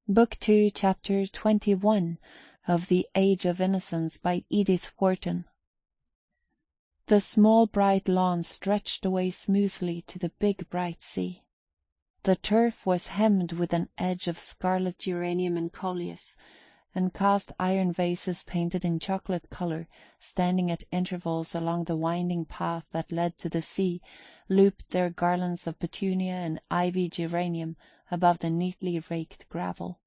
Book 2, Chapter 21 of The Age of Innocence by Edith Wharton. The small bright lawn stretched away smoothly to the big bright sea. The turf was hemmed with an edge of scarlet geranium and coleus, and cast iron vases painted in chocolate colour, standing at intervals along the winding path that led to the sea, looped their garlands of petunia and ivy geranium above the neatly raked gravel.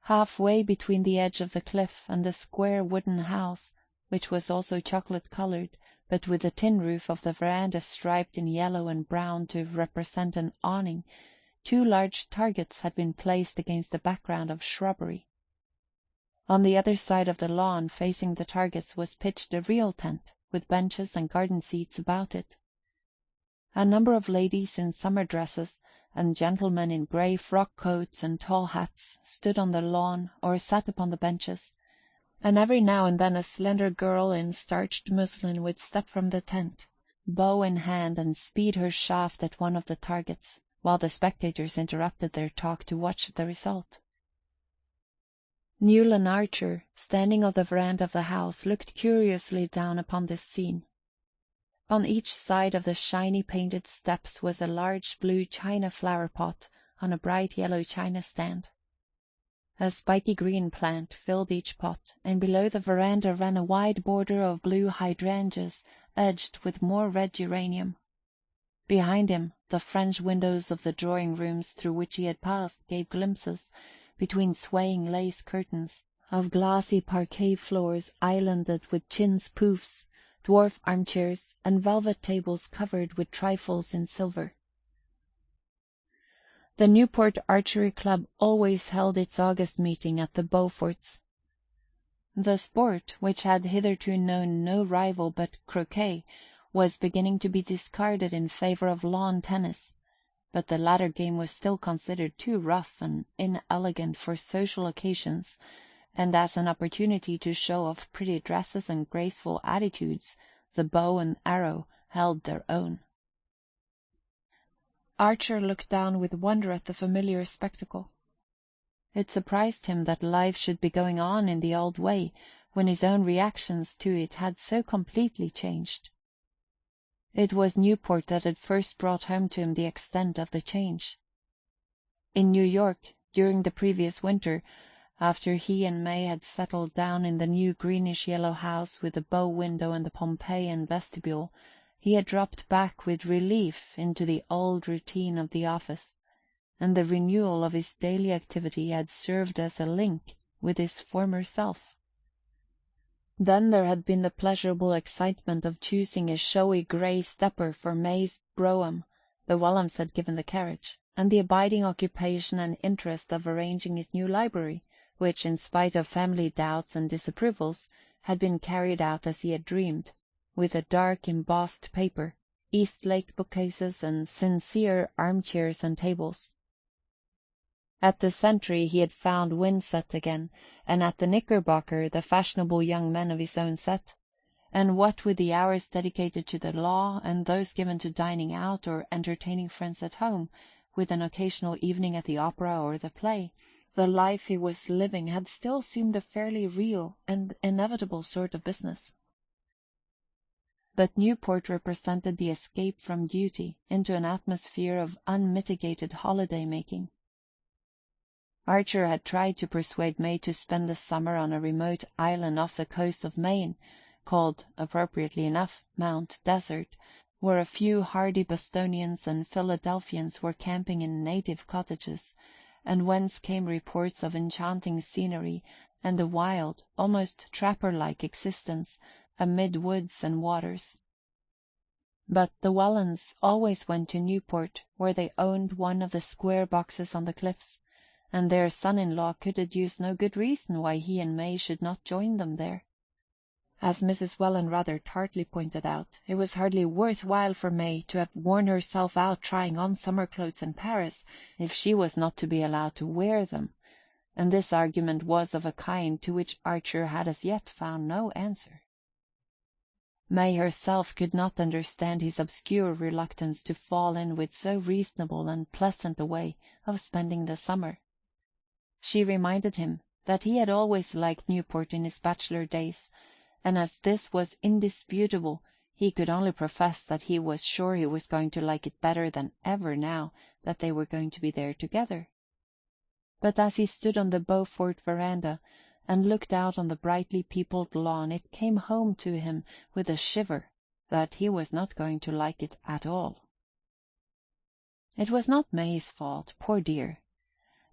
Half-way between the edge of the cliff and the square wooden house, which was also chocolate-coloured, but with the tin roof of the veranda striped in yellow and brown to represent an awning, two large targets had been placed against a background of shrubbery. On the other side of the lawn, facing the targets, was pitched a real tent, with benches and garden seats about it. A number of ladies in summer dresses and gentlemen in grey frock-coats and tall hats stood on the lawn or sat upon the benches, and every now and then a slender girl in starched muslin would step from the tent, bow in hand, and speed her shaft at one of the targets, while the spectators interrupted their talk to watch the result. Newland Archer, standing on the veranda of the house, looked curiously down upon this scene. On each side of the shiny painted steps was a large blue china flower-pot on a bright yellow china stand. A spiky green plant filled each pot, and below the veranda ran a wide border of blue hydrangeas edged with more red geranium. Behind him, the French windows of the drawing-rooms through which he had passed gave glimpses, between swaying lace curtains, of glassy parquet floors islanded with chintz poufs, dwarf armchairs, and velvet tables covered with trifles in silver. The Newport Archery Club always held its August meeting at the Beauforts. The sport, which had hitherto known no rival but croquet, was beginning to be discarded in favour of lawn tennis, but the latter game was still considered too rough and inelegant for social occasions, and as an opportunity to show off pretty dresses and graceful attitudes, the bow and arrow held their own. Archer looked down with wonder at the familiar spectacle. It surprised him that life should be going on in the old way, when his own reactions to it had so completely changed. It was Newport that had first brought home to him the extent of the change. In New York, during the previous winter, after he and May had settled down in the new greenish-yellow house with the bow window and the Pompeian vestibule, he had dropped back with relief into the old routine of the office, and the renewal of his daily activity had served as a link with his former self. Then there had been the pleasurable excitement of choosing a showy grey stepper for May's brougham. The Wellams had given the carriage, and the abiding occupation and interest of arranging his new library, which, in spite of family doubts and disapprovals, had been carried out as he had dreamed, with a dark embossed paper, Eastlake bookcases, and sincere armchairs and tables. At the Century he had found Winsett again, and at the Knickerbocker the fashionable young men of his own set, and what with the hours dedicated to the law and those given to dining out or entertaining friends at home, with an occasional evening at the opera or the play, the life he was living had still seemed a fairly real and inevitable sort of business. But Newport represented the escape from duty into an atmosphere of unmitigated holiday-making. Archer had tried to persuade May to spend the summer on a remote island off the coast of Maine, called, appropriately enough, Mount Desert, where a few hardy Bostonians and Philadelphians were camping in native cottages, and whence came reports of enchanting scenery and a wild, almost trapper-like existence amid woods and waters. But the Wellans always went to Newport, where they owned one of the square boxes on the cliffs, and their son-in-law could adduce no good reason why he and May should not join them there. As Mrs. Welland rather tartly pointed out, it was hardly worth while for May to have worn herself out trying on summer clothes in Paris, if she was not to be allowed to wear them, and this argument was of a kind to which Archer had as yet found no answer. May herself could not understand his obscure reluctance to fall in with so reasonable and pleasant a way of spending the summer. She reminded him that he had always liked Newport in his bachelor days, and as this was indisputable, he could only profess that he was sure he was going to like it better than ever now that they were going to be there together. But as he stood on the Beaufort veranda and looked out on the brightly peopled lawn, it came home to him with a shiver that he was not going to like it at all. It was not May's fault, poor dear.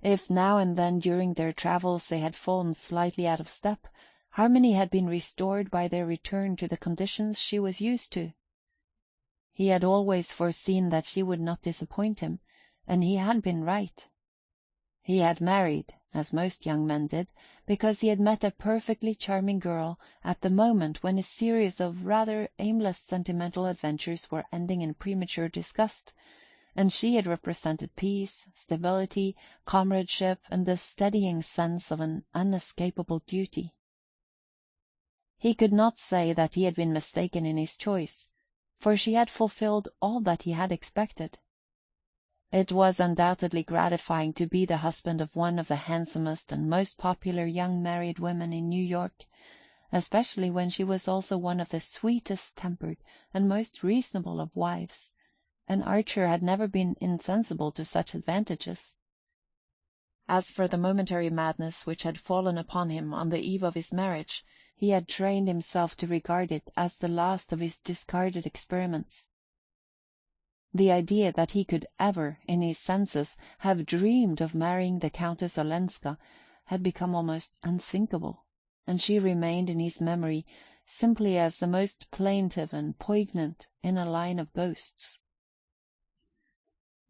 If now and then during their travels they had fallen slightly out of step, harmony had been restored by their return to the conditions she was used to. He had always foreseen that she would not disappoint him, and he had been right. He had married, as most young men did, because he had met a perfectly charming girl at the moment when a series of rather aimless sentimental adventures were ending in premature disgust, and she had represented peace, stability, comradeship, and the steadying sense of an unescapable duty. He could not say that he had been mistaken in his choice, for she had fulfilled all that he had expected. It was undoubtedly gratifying to be the husband of one of the handsomest and most popular young married women in New York, especially when she was also one of the sweetest-tempered and most reasonable of wives, and Archer had never been insensible to such advantages. As for the momentary madness which had fallen upon him on the eve of his marriage, he had trained himself to regard it as the last of his discarded experiments. The idea that he could ever, in his senses, have dreamed of marrying the Countess Olenska had become almost unthinkable, and she remained in his memory simply as the most plaintive and poignant in a line of ghosts.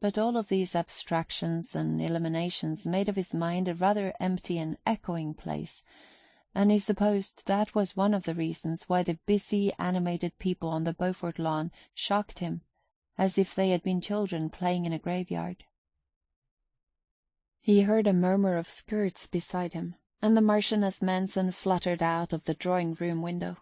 But all of these abstractions and eliminations made of his mind a rather empty and echoing place, and he supposed that was one of the reasons why the busy, animated people on the Beaufort lawn shocked him, as if they had been children playing in a graveyard. He heard a murmur of skirts beside him, and the Marchioness Manson fluttered out of the drawing-room window.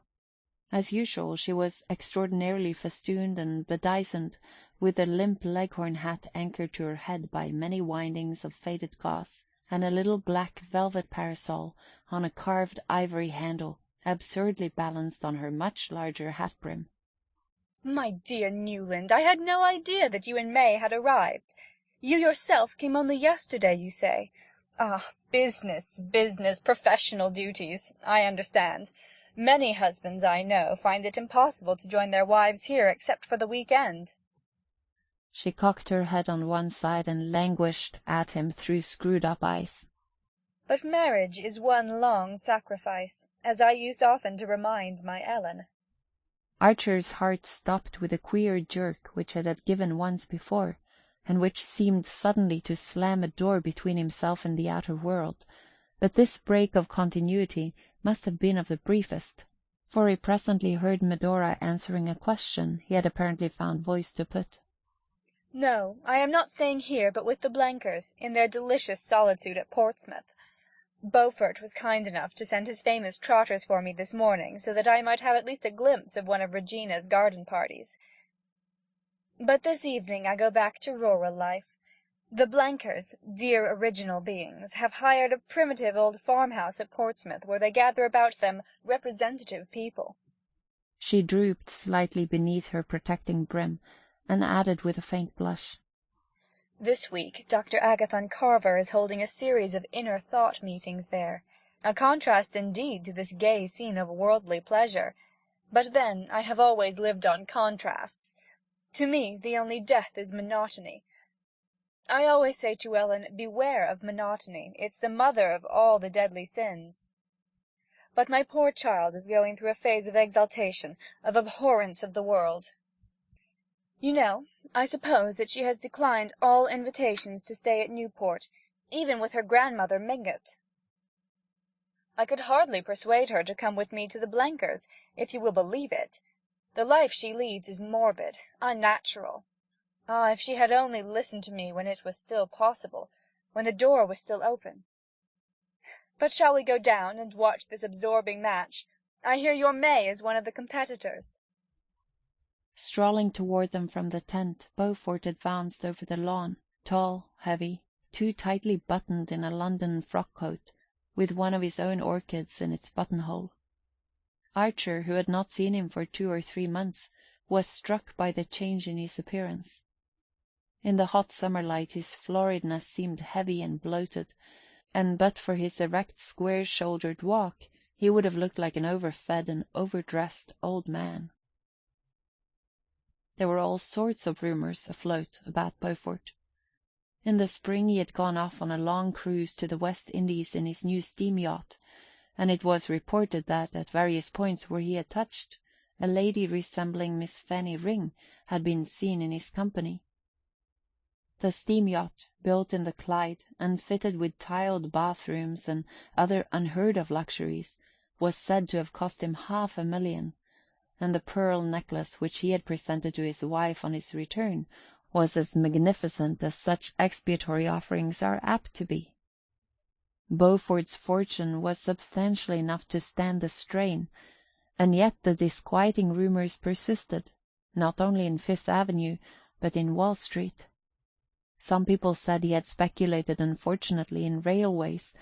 As usual, she was extraordinarily festooned and bedizened, with a limp leghorn hat anchored to her head by many windings of faded gauze, and a little black velvet parasol on a carved ivory handle, absurdly balanced on her much larger hat-brim. "My dear Newland, I had no idea that you and May had arrived. You yourself came only yesterday, you say. Ah, business, professional duties, I understand. Many husbands, I know, find it impossible to join their wives here except for the week-end." She cocked her head on one side and languished at him through screwed-up eyes. "But marriage is one long sacrifice, as I used often to remind my Ellen." Archer's heart stopped with a queer jerk which it had given once before, and which seemed suddenly to slam a door between himself and the outer world, but this break of continuity must have been of the briefest, for he presently heard Medora answering a question he had apparently found voice to put. "No, I am not staying here, but with the Blenkers, in their delicious solitude at Portsmouth. Beaufort was kind enough to send his famous trotters for me this morning, so that I might have at least a glimpse of one of Regina's garden parties. But this evening I go back to rural life. The Blenkers, dear original beings, have hired a primitive old farmhouse at Portsmouth, where they gather about them representative people." She drooped slightly beneath her protecting brim, and added with a faint blush, "This week Dr. Agathon Carver is holding a series of inner thought meetings there, a contrast indeed to this gay scene of worldly pleasure. But then I have always lived on contrasts. To me the only death is monotony. I always say to Ellen, beware of monotony, it's the mother of all the deadly sins. But my poor child is going through a phase of exaltation, of abhorrence of the world. You know, I suppose that she has declined all invitations to stay at Newport, even with her grandmother Mingott. I could hardly persuade her to come with me to the Blenkers, if you will believe it. The life she leads is morbid, unnatural. Ah, if she had only listened to me when it was still possible, when the door was still open. But shall we go down and watch this absorbing match? I hear your May is one of the competitors." Strolling toward them from the tent, Beaufort advanced over the lawn, tall, heavy, too tightly buttoned in a London frock-coat, with one of his own orchids in its buttonhole. Archer, who had not seen him for 2 or 3 months, was struck by the change in his appearance. In the hot summer light his floridness seemed heavy and bloated, and but for his erect, square-shouldered walk, he would have looked like an overfed and overdressed old man. There were all sorts of rumours afloat about Beaufort. In the spring he had gone off on a long cruise to the West Indies in his new steam yacht, and it was reported that, at various points where he had touched, a lady resembling Miss Fanny Ring had been seen in his company. The steam yacht, built in the Clyde, and fitted with tiled bathrooms and other unheard-of luxuries, was said to have cost him $500,000, and the pearl necklace which he had presented to his wife on his return was as magnificent as such expiatory offerings are apt to be. Beaufort's fortune was substantial enough to stand the strain, and yet the disquieting rumours persisted, not only in Fifth Avenue, but in Wall Street. Some people said he had speculated unfortunately in railways,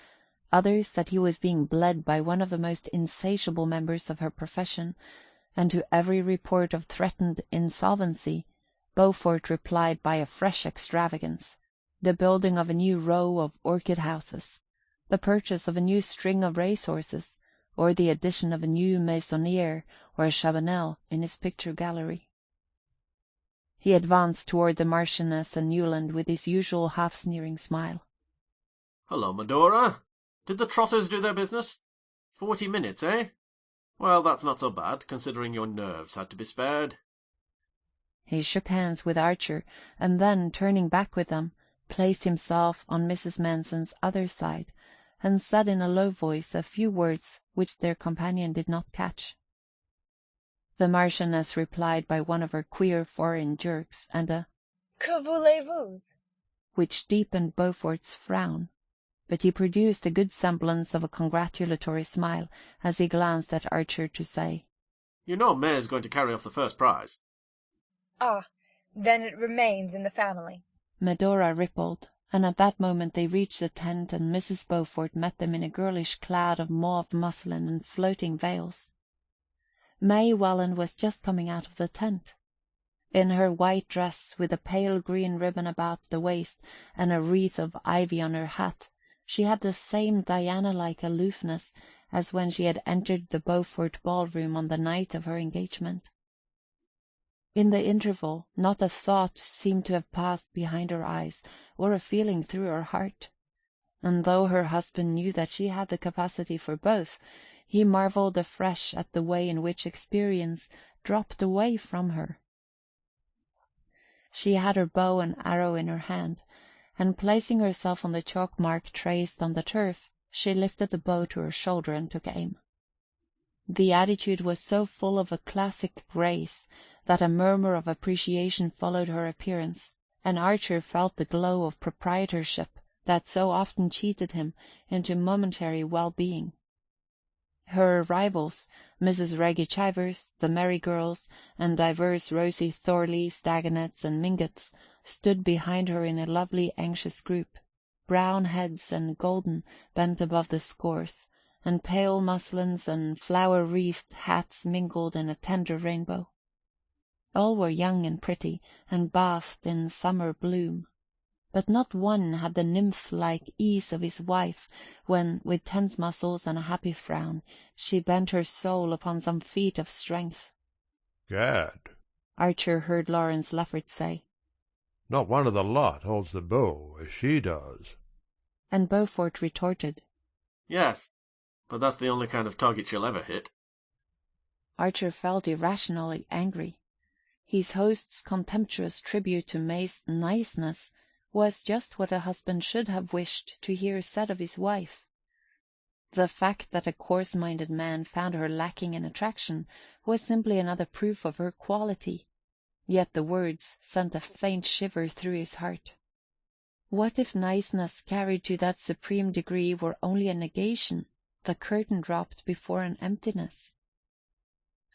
others that he was being bled by one of the most insatiable members of her profession, and to every report of threatened insolvency, Beaufort replied by a fresh extravagance, the building of a new row of orchid houses, the purchase of a new string of racehorses, or the addition of a new Meissonier or a Chabanel in his picture gallery. He advanced toward the Marchioness and Newland with his usual half-sneering smile. "Hello, Medora. Did the trotters do their business? 40 minutes, eh? Well, that's not so bad, considering your nerves had to be spared." He shook hands with Archer, and then, turning back with them, placed himself on Mrs. Manson's other side, and said in a low voice a few words which their companion did not catch. The Marchioness replied by one of her queer foreign jerks, and a "Que voulez-vous?" which deepened Beaufort's frown, but he produced a good semblance of a congratulatory smile as he glanced at Archer to say, "You know May's going to carry off the first prize." "Ah, then it remains in the family." Medora rippled, and at that moment they reached the tent, and Mrs. Beaufort met them in a girlish cloud of mauve muslin and floating veils. May Welland was just coming out of the tent. In her white dress, with a pale green ribbon about the waist and a wreath of ivy on her hat, she had the same Diana-like aloofness as when she had entered the Beaufort ballroom on the night of her engagement. In the interval, not a thought seemed to have passed behind her eyes, or a feeling through her heart. And though her husband knew that she had the capacity for both, he marvelled afresh at the way in which experience dropped away from her. She had her bow and arrow in her hand, and placing herself on the chalk mark traced on the turf, she lifted the bow to her shoulder and took aim. The attitude was so full of a classic grace that a murmur of appreciation followed her appearance, and Archer felt the glow of proprietorship that so often cheated him into momentary well-being. Her rivals, Mrs. Reggie Chivers, the Merry Girls, and divers Rosie Thorleys, Dagonets, and Mingotts, stood behind her in a lovely anxious group, brown heads and golden bent above the scores, and pale muslins and flower-wreathed hats mingled in a tender rainbow. All were young and pretty, and bathed in summer bloom, but not one had the nymph-like ease of his wife when, with tense muscles and a happy frown, she bent her soul upon some feat of strength. "Gad," Archer heard Lawrence Lefferts say. "Not one of the lot holds the bow as she does." And Beaufort retorted, "Yes, but that's the only kind of target she'll ever hit." Archer felt irrationally angry. His host's contemptuous tribute to May's niceness was just what a husband should have wished to hear said of his wife. The fact that a coarse-minded man found her lacking in attraction was simply another proof of her quality, yet the words sent a faint shiver through his heart. What if niceness carried to that supreme degree were only a negation, the curtain dropped before an emptiness?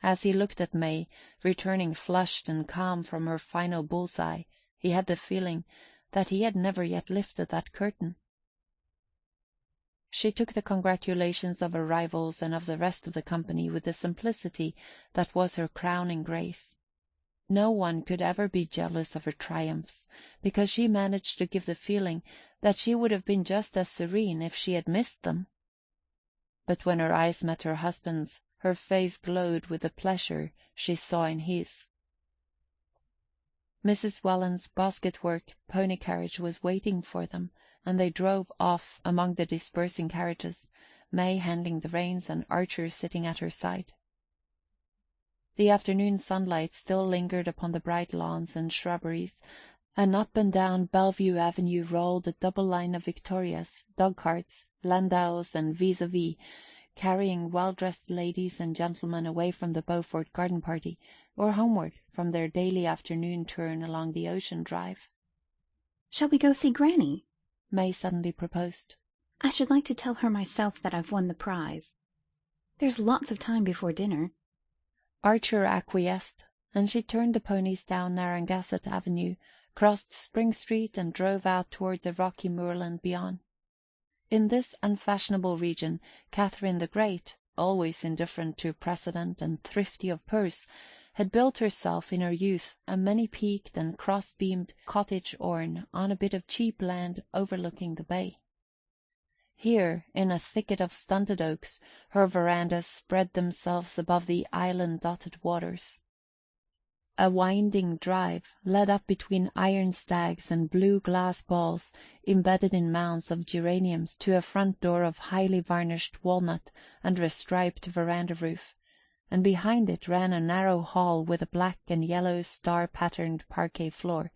As he looked at May, returning flushed and calm from her final bull's-eye, he had the feeling that he had never yet lifted that curtain. She took the congratulations of her rivals and of the rest of the company with the simplicity that was her crowning grace. No one could ever be jealous of her triumphs, because she managed to give the feeling that she would have been just as serene if she had missed them. But when her eyes met her husband's, her face glowed with the pleasure she saw in his. Mrs. Welland's basket-work pony carriage was waiting for them, and they drove off among the dispersing carriages, May handling the reins and Archer sitting at her side. The afternoon sunlight still lingered upon the bright lawns and shrubberies, and up and down Bellevue Avenue rolled a double line of victorias, dog-carts, landaus, and vis-a-vis, carrying well-dressed ladies and gentlemen away from the Beaufort garden party, or homeward from their daily afternoon turn along the Ocean Drive. "Shall we go see Granny?" May suddenly proposed. "I should like to tell her myself that I've won the prize. There's lots of time before dinner." Archer acquiesced, and she turned the ponies down Narragansett Avenue, crossed Spring Street, and drove out toward the rocky moorland beyond. In this unfashionable region, Catherine the Great, always indifferent to precedent and thrifty of purse, had built herself in her youth a many-peaked and cross-beamed cottage-orne on a bit of cheap land overlooking the bay. Here, in a thicket of stunted oaks, her verandas spread themselves above the island-dotted waters. A winding drive led up between iron stags and blue glass balls embedded in mounds of geraniums to a front door of highly varnished walnut under a striped veranda roof, and behind it ran a narrow hall with a black and yellow star-patterned parquet floor,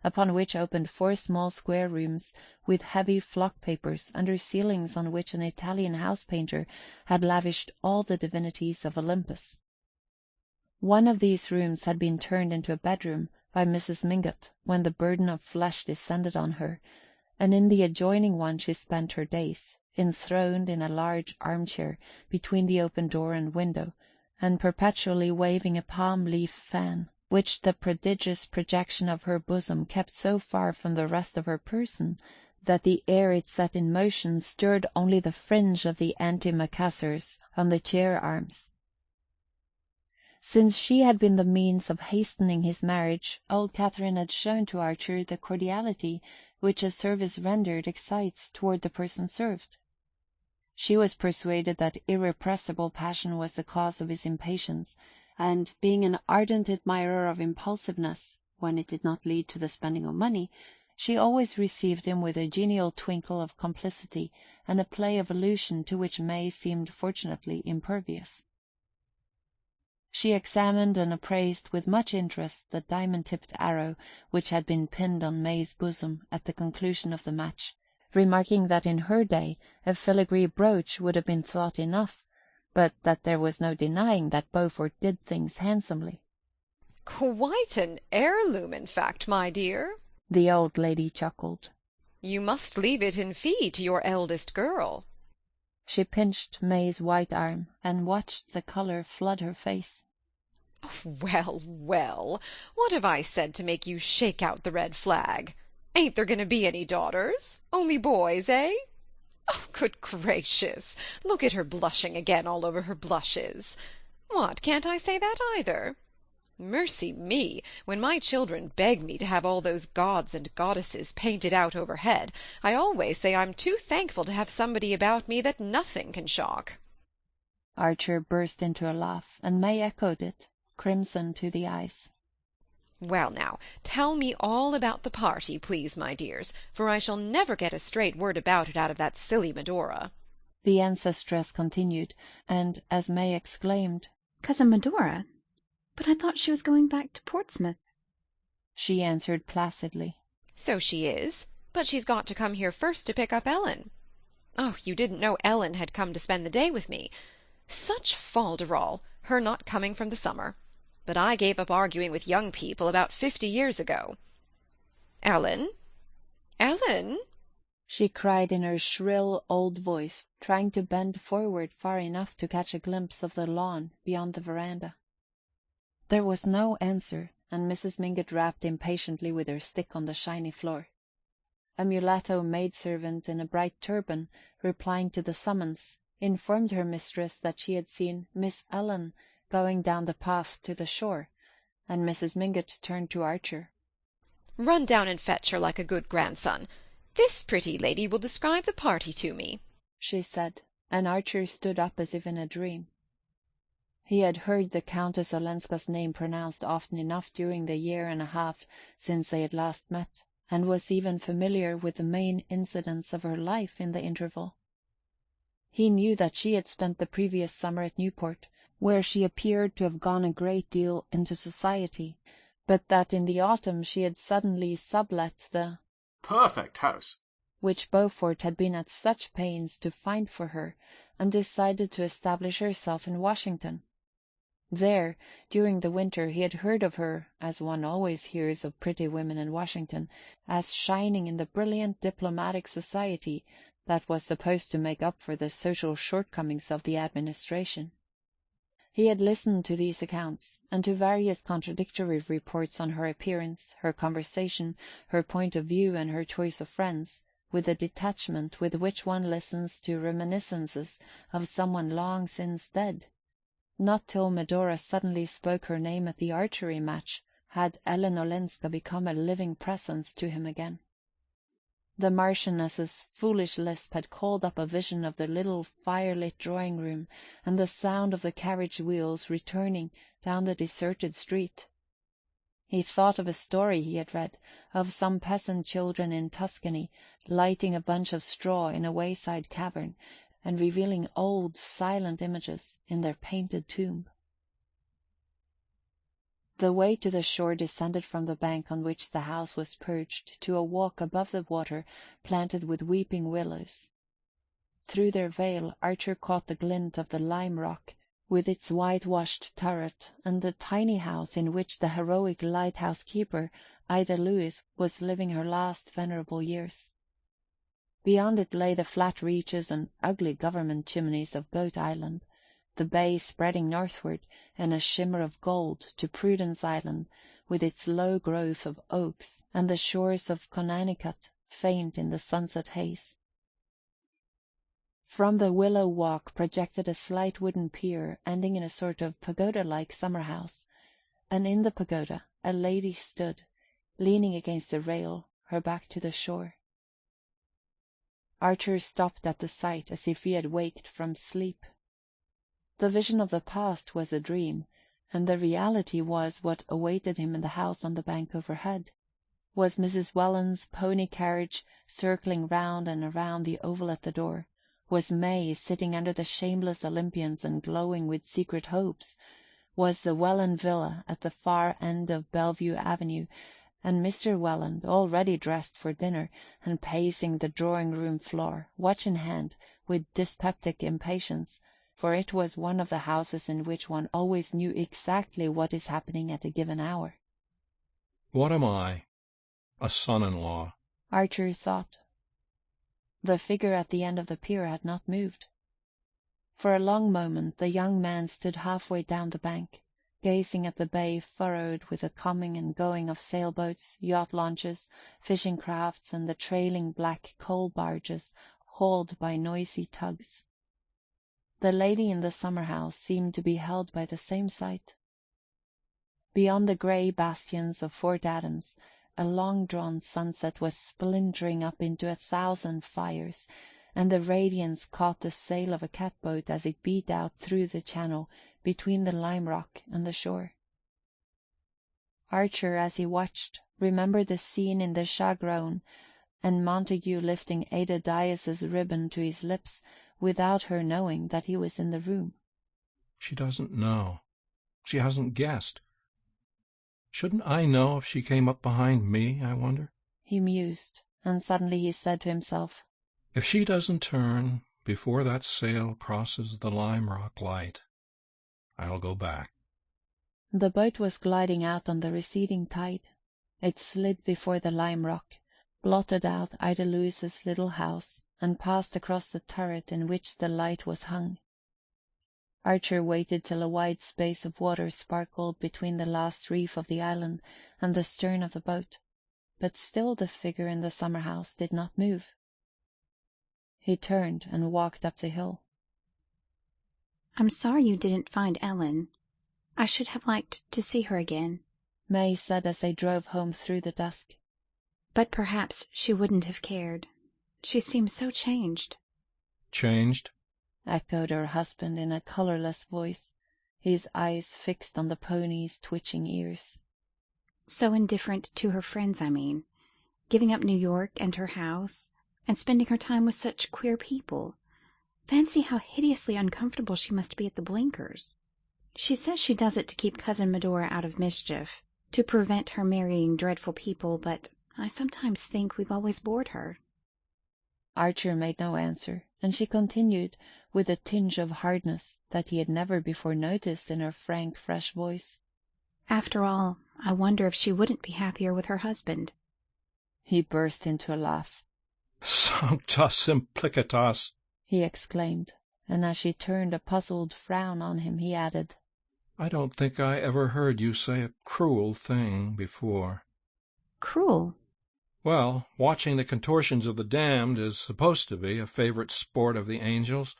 upon which opened 4 small square rooms with heavy flock papers under ceilings on which an Italian house-painter had lavished all the divinities of Olympus. One of these rooms had been turned into a bedroom by Mrs. Mingott when the burden of flesh descended on her, and in the adjoining one she spent her days, enthroned in a large armchair between the open door and window, and perpetually waving a palm-leaf fan, which the prodigious projection of her bosom kept so far from the rest of her person that the air it set in motion stirred only the fringe of the antimacassars on the chair-arms. Since she had been the means of hastening his marriage, old Catherine had shown to Archer the cordiality which a service rendered excites toward the person served. She was persuaded that irrepressible passion was the cause of his impatience, and, being an ardent admirer of impulsiveness, when it did not lead to the spending of money, she always received him with a genial twinkle of complicity and a play of allusion to which May seemed fortunately impervious. She examined and appraised with much interest the diamond-tipped arrow which had been pinned on May's bosom at the conclusion of the match, remarking that in her day a filigree brooch would have been thought enough, but that there was no denying that Beaufort did things handsomely. "Quite an heirloom, in fact, my dear," the old lady chuckled. "You must leave it in fee to your eldest girl." She pinched May's white arm and watched the colour flood her face. "Well, well, what have I said to make you shake out the red flag? Ain't there going to be any daughters? Only boys, eh? Oh, good gracious! Look at her blushing again all over her blushes. What, can't I say that either? Mercy me, when my children beg me to have all those gods and goddesses painted out overhead, I always say I'm too thankful to have somebody about me that nothing can shock." Archer burst into a laugh, and May echoed it, crimson to the eyes. "Well now, tell me all about the party, please, my dears, for I shall never get a straight word about it out of that silly Medora," the ancestress continued, and, as May exclaimed, "Cousin Medora? But I thought she was going back to Portsmouth." she answered placidly, "So she is, but she's got to come here first to pick up Ellen. Oh, you didn't know Ellen had come to spend the day with me. Such fol-de-rol, her not coming from the summer. But I gave up arguing with young people about 50 years ago. Ellen? Ellen?" she cried in her shrill old voice, trying to bend forward far enough to catch a glimpse of the lawn beyond the veranda. There was no answer, and Mrs. Mingott rapped impatiently with her stick on the shiny floor. A mulatto maidservant in a bright turban, replying to the summons, informed her mistress that she had seen Miss Ellen going down the path to the shore, and Mrs. Mingott turned to Archer. "Run down and fetch her like a good grandson. This pretty lady will describe the party to me," she said, and Archer stood up as if in a dream. He had heard the Countess Olenska's name pronounced often enough during the year and a half since they had last met, and was even familiar with the main incidents of her life in the interval. He knew that she had spent the previous summer at Newport, where she appeared to have gone a great deal into society, but that in the autumn she had suddenly sublet the perfect house which Beaufort had been at such pains to find for her, and decided to establish herself in Washington. There, during the winter, he had heard of her, as one always hears of pretty women in Washington, as shining in the brilliant diplomatic society that was supposed to make up for the social shortcomings of the administration. He had listened to these accounts, and to various contradictory reports on her appearance, her conversation, her point of view, and her choice of friends, with the detachment with which one listens to reminiscences of someone long since dead. Not till Medora suddenly spoke her name at the archery match had Ellen Olenska become a living presence to him again. The Marchioness's foolish lisp had called up a vision of the little fire-lit drawing-room and the sound of the carriage wheels returning down the deserted street. He thought of a story he had read, of some peasant children in Tuscany lighting a bunch of straw in a wayside cavern, and revealing old, silent images in their painted tomb. The way to the shore descended from the bank on which the house was perched to a walk above the water planted with weeping willows. Through their veil Archer caught the glint of the lime rock, with its whitewashed turret, and the tiny house in which the heroic lighthouse keeper, Ida Lewis, was living her last venerable years. Beyond it lay the flat reaches and ugly government chimneys of Goat Island, the bay spreading northward, and a shimmer of gold to Prudence Island, with its low growth of oaks, and the shores of Conanicut, faint in the sunset haze. From the willow walk projected a slight wooden pier ending in a sort of pagoda-like summer-house, and in the pagoda a lady stood, leaning against the rail, her back to the shore. Archer stopped at the sight as if he had waked from sleep. The vision of the past was a dream, and the reality was what awaited him in the house on the bank overhead. Was Mrs. Welland's pony carriage circling round and around the oval at the door? Was May sitting under the shameless Olympians and glowing with secret hopes? Was the Welland villa at the far end of Bellevue Avenue, and Mr. Welland, already dressed for dinner, and pacing the drawing-room floor, watch in hand, with dyspeptic impatience, for it was one of the houses in which one always knew exactly what is happening at a given hour. What am I? A son-in-law, Archer thought. The figure at the end of the pier had not moved. For a long moment the young man stood halfway down the bank, gazing at the bay furrowed with the coming and going of sailboats, yacht launches, fishing crafts, and the trailing black coal barges hauled by noisy tugs. The lady in the summer-house seemed to be held by the same sight. Beyond the grey bastions of Fort Adams, a long-drawn sunset was splintering up into 1,000 fires, and the radiance caught the sail of a catboat as it beat out through the channel between the lime rock and the shore. Archer, as he watched, remembered the scene in the Chagron, and Montague lifting Ada Dyas's ribbon to his lips without her knowing that he was in the room. She doesn't know. She hasn't guessed. Shouldn't I know if she came up behind me, I wonder? He mused, and suddenly he said to himself, If she doesn't turn before that sail crosses the lime rock light, I'll go back. The boat was gliding out on the receding tide. It slid before the lime rock, blotted out Ida Lewis's little house, and passed across the turret in which the light was hung. Archer waited till a wide space of water sparkled between the last reef of the island and the stern of the boat. but still the figure in the summer-house did not move. He turned and walked up the hill. "I'm sorry you didn't find Ellen. I should have liked to see her again," May said as they drove home through the dusk. "But perhaps she wouldn't have cared. She seems so changed." Changed? Echoed her husband in a colourless voice, his eyes fixed on the pony's twitching ears. So indifferent to her friends, I mean. Giving up New York and her house, and spending her time with such queer people. Fancy how hideously uncomfortable she must be at the Blinkers. She says she does it to keep Cousin Medora out of mischief, to prevent her marrying dreadful people, but I sometimes think we've always bored her." Archer made no answer, and she continued, with a tinge of hardness that he had never before noticed in her frank, fresh voice. "After all, I wonder if she wouldn't be happier with her husband." He burst into a laugh. "Sancta simplicitas!" he exclaimed, and as she turned a puzzled frown on him, he added, "I don't think I ever heard you say a cruel thing before." "Cruel?" "Well, watching the contortions of the damned is supposed to be a favorite sport of the angels,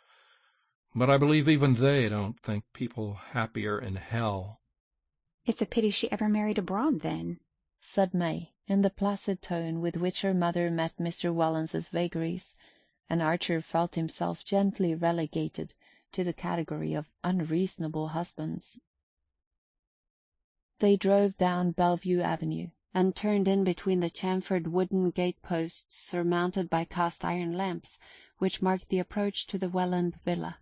but I believe even they don't think people happier in hell." "It's a pity she ever married abroad, then," said May, in the placid tone with which her mother met Mr. Wallins's vagaries, and Archer felt himself gently relegated to the category of unreasonable husbands. They drove down Bellevue Avenue, and turned in between the chamfered wooden gate-posts surmounted by cast-iron lamps, which marked the approach to the Welland villa.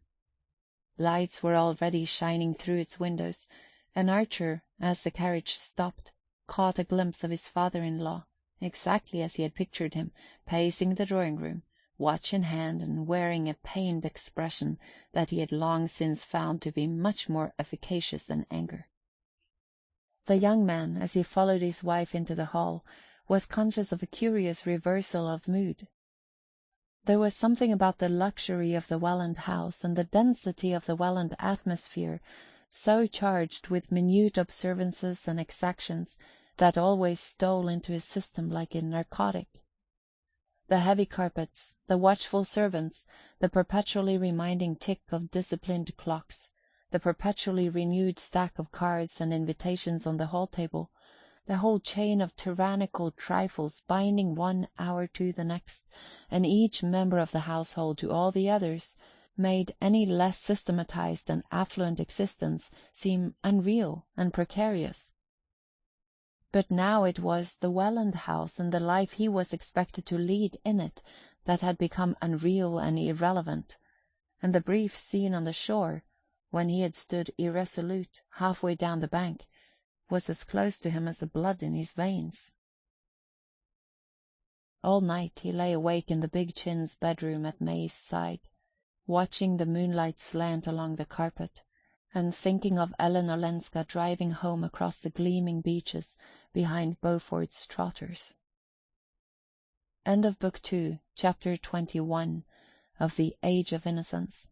Lights were already shining through its windows, and Archer, as the carriage stopped, caught a glimpse of his father-in-law, exactly as he had pictured him, pacing the drawing-room, watch in hand, and wearing a pained expression that he had long since found to be much more efficacious than anger. The young man, as he followed his wife into the hall, was conscious of a curious reversal of mood. There was something about the luxury of the Welland house and the density of the Welland atmosphere so charged with minute observances and exactions that always stole into his system like a narcotic. The heavy carpets, the watchful servants, the perpetually reminding tick of disciplined clocks, the perpetually renewed stack of cards and invitations on the hall-table, the whole chain of tyrannical trifles binding one hour to the next, and each member of the household to all the others, made any less systematized and affluent existence seem unreal and precarious. But now it was the Welland house and the life he was expected to lead in it that had become unreal and irrelevant, and the brief scene on the shore, when he had stood irresolute halfway down the bank, was as close to him as the blood in his veins. All night he lay awake in the big Chin's bedroom at May's side, watching the moonlight slant along the carpet, and thinking of Ellen Olenska driving home across the gleaming beaches behind Beaufort's trotters. End of Book 2, Chapter 21 of the Age of Innocence.